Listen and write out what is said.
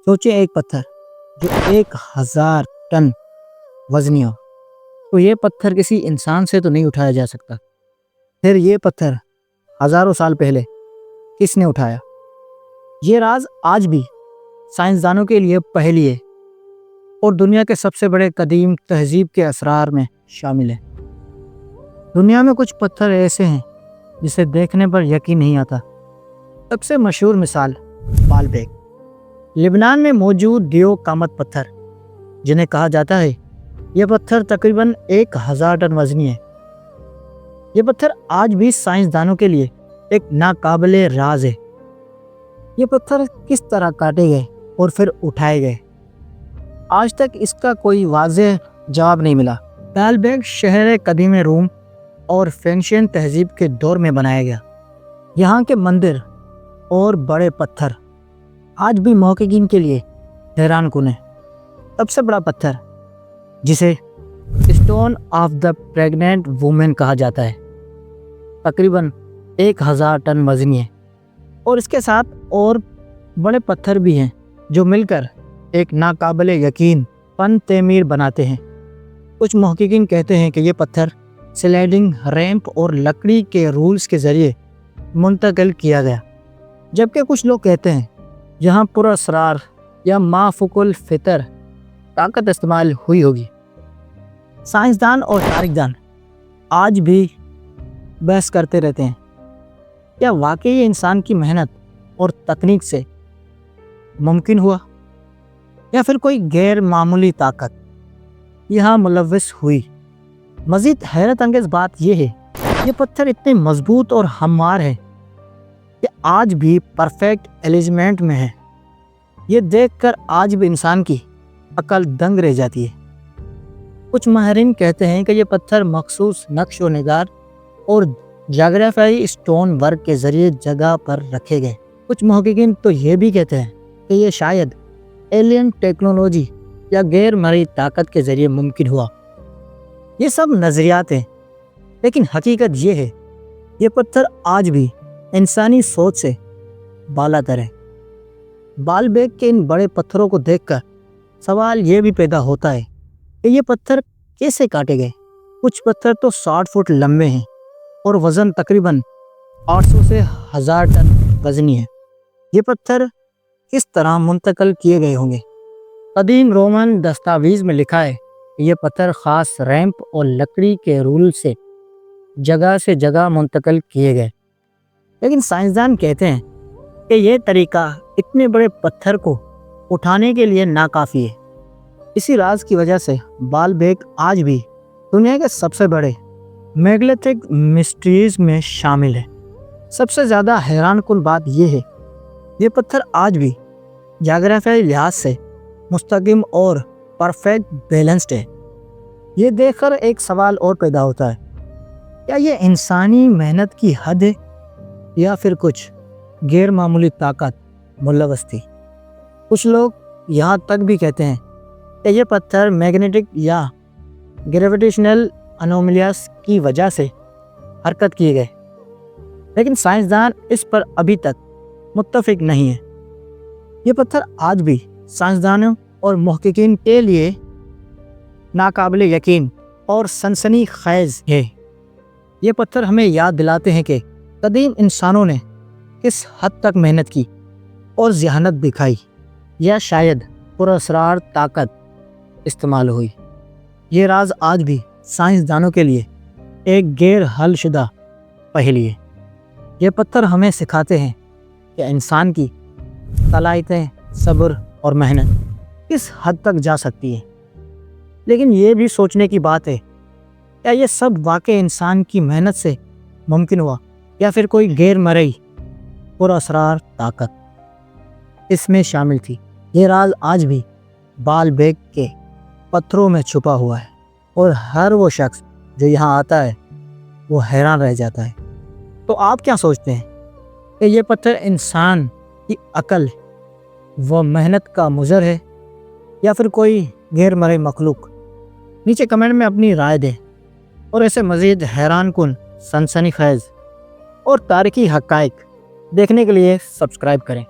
سوچیں ایک پتھر جو 1000 ٹن وزنی ہو، تو یہ پتھر کسی انسان سے تو نہیں اٹھایا جا سکتا۔ پھر یہ پتھر ہزاروں سال پہلے کس نے اٹھایا؟ یہ راز آج بھی سائنسدانوں کے لیے پہلی ہے اور دنیا کے سب سے بڑے قدیم تہذیب کے اسرار میں شامل ہے۔ دنیا میں کچھ پتھر ایسے ہیں جسے دیکھنے پر یقین نہیں آتا۔ سب سے مشہور مثال بالبیک، لبنان میں موجود دیو قامت پتھر جنہیں کہا جاتا ہے، یہ پتھر تقریباً 1000 ٹن وزنی ہے۔ یہ پتھر آج بھی سائنسدانوں کے لیے ایک ناقابل راز ہے۔ یہ پتھر کس طرح کاٹے گئے اور پھر اٹھائے گئے، آج تک اس کا کوئی واضح جواب نہیں ملا۔ بالبیک شہر قدیم روم اور فینیشین تہذیب کے دور میں بنایا گیا۔ یہاں کے مندر اور بڑے پتھر آج بھی محققین کے لیے حیران کن ہیں۔ سب سے بڑا پتھر جسے stone of the pregnant woman کہا جاتا ہے، تقریباً 1000 ٹن وزنی ہے، اور اس کے ساتھ اور بڑے پتھر بھی ہیں جو مل کر ایک ناقابل یقین فن تعمیر بناتے ہیں۔ کچھ محققین کہتے ہیں کہ یہ پتھر سلائڈنگ ریمپ اور لکڑی کے رولز کے ذریعے منتقل کیا گیا، جبکہ کچھ لوگ کہتے ہیں یہاں پر اسرار یا مافوق الفطر طاقت استعمال ہوئی ہوگی۔ سائنسدان اور تاریخ دان آج بھی بحث کرتے رہتے ہیں، کیا واقعی انسان کی محنت اور تکنیک سے ممکن ہوا یا پھر کوئی غیر معمولی طاقت یہاں ملوث ہوئی؟ مزید حیرت انگیز بات یہ ہے، یہ پتھر اتنے مضبوط اور ہموار ہے کہ آج بھی پرفیکٹ الیجمنٹ میں ہے۔ یہ دیکھ کر آج بھی انسان کی عقل دنگ رہ جاتی ہے۔ کچھ ماہرین کہتے ہیں کہ یہ پتھر مخصوص نقش و نگار اور جغرافیائی اسٹون ورک کے ذریعے جگہ پر رکھے گئے۔ کچھ محققین تو یہ بھی کہتے ہیں کہ یہ شاید ایلین ٹیکنالوجی یا غیر مرئی طاقت کے ذریعے ممکن ہوا۔ یہ سب نظریات ہیں، لیکن حقیقت یہ ہے، یہ پتھر آج بھی انسانی سوچ سے بالاتر ہے۔ بالبیک کے ان بڑے پتھروں کو دیکھ کر سوال یہ بھی پیدا ہوتا ہے کہ یہ پتھر کیسے کاٹے گئے؟ کچھ پتھر تو 60 فٹ لمبے ہیں اور وزن تقریباً 800 سے 1000 ٹن وزنی ہے۔ یہ پتھر کس طرح منتقل کیے گئے ہوں گے؟ قدیم رومن دستاویز میں لکھا ہے کہ یہ پتھر خاص ریمپ اور لکڑی کے رول سے جگہ منتقل کیے گئے، لیکن سائنسدان کہتے ہیں کہ یہ طریقہ اتنے بڑے پتھر کو اٹھانے کے لیے ناکافی ہے۔ اسی راز کی وجہ سے بالبیک آج بھی دنیا کے سب سے بڑے میگلیتھک مسٹریز میں شامل ہے۔ سب سے زیادہ حیران کن بات یہ ہے، یہ پتھر آج بھی جغرافیائی لحاظ سے مستقیم اور پرفیکٹ بیلنسڈ ہے۔ یہ دیکھ کر ایک سوال اور پیدا ہوتا ہے، کیا یہ انسانی محنت کی حد ہے یا پھر کچھ غیر معمولی طاقت ملوث تھی؟ کچھ لوگ یہاں تک بھی کہتے ہیں کہ یہ پتھر میگنیٹک یا گریویٹیشنل انوملیاز کی وجہ سے حرکت کیے گئے، لیکن سائنسدان اس پر ابھی تک متفق نہیں ہیں۔ یہ پتھر آج بھی سائنسدانوں اور محققین کے لیے ناقابل یقین اور سنسنی خیز ہے۔ یہ پتھر ہمیں یاد دلاتے ہیں کہ قدیم انسانوں نے کس حد تک محنت کی اور ذہانت دکھائی، یا شاید پراسرار طاقت استعمال ہوئی۔ یہ راز آج بھی سائنسدانوں کے لیے ایک غیر حل شدہ پہیلی ہے۔ یہ پتھر ہمیں سکھاتے ہیں کہ انسان کی صلاحیتیں، صبر اور محنت کس حد تک جا سکتی ہیں، لیکن یہ بھی سوچنے کی بات ہے، کیا یہ سب واقعی انسان کی محنت سے ممکن ہوا یا پھر کوئی غیر مرئی پراسرار طاقت اس میں شامل تھی؟ یہ راز آج بھی بالبیک کے پتھروں میں چھپا ہوا ہے، اور ہر وہ شخص جو یہاں آتا ہے وہ حیران رہ جاتا ہے۔ تو آپ کیا سوچتے ہیں کہ یہ پتھر انسان کی عقل و محنت کا مظہر ہے یا پھر کوئی غیر مرئی مخلوق؟ نیچے کمنٹ میں اپنی رائے دیں، اور ایسے مزید حیران کن، سنسنی خیز اور تاریخی حقائق دیکھنے کے لیے سبسکرائب کریں۔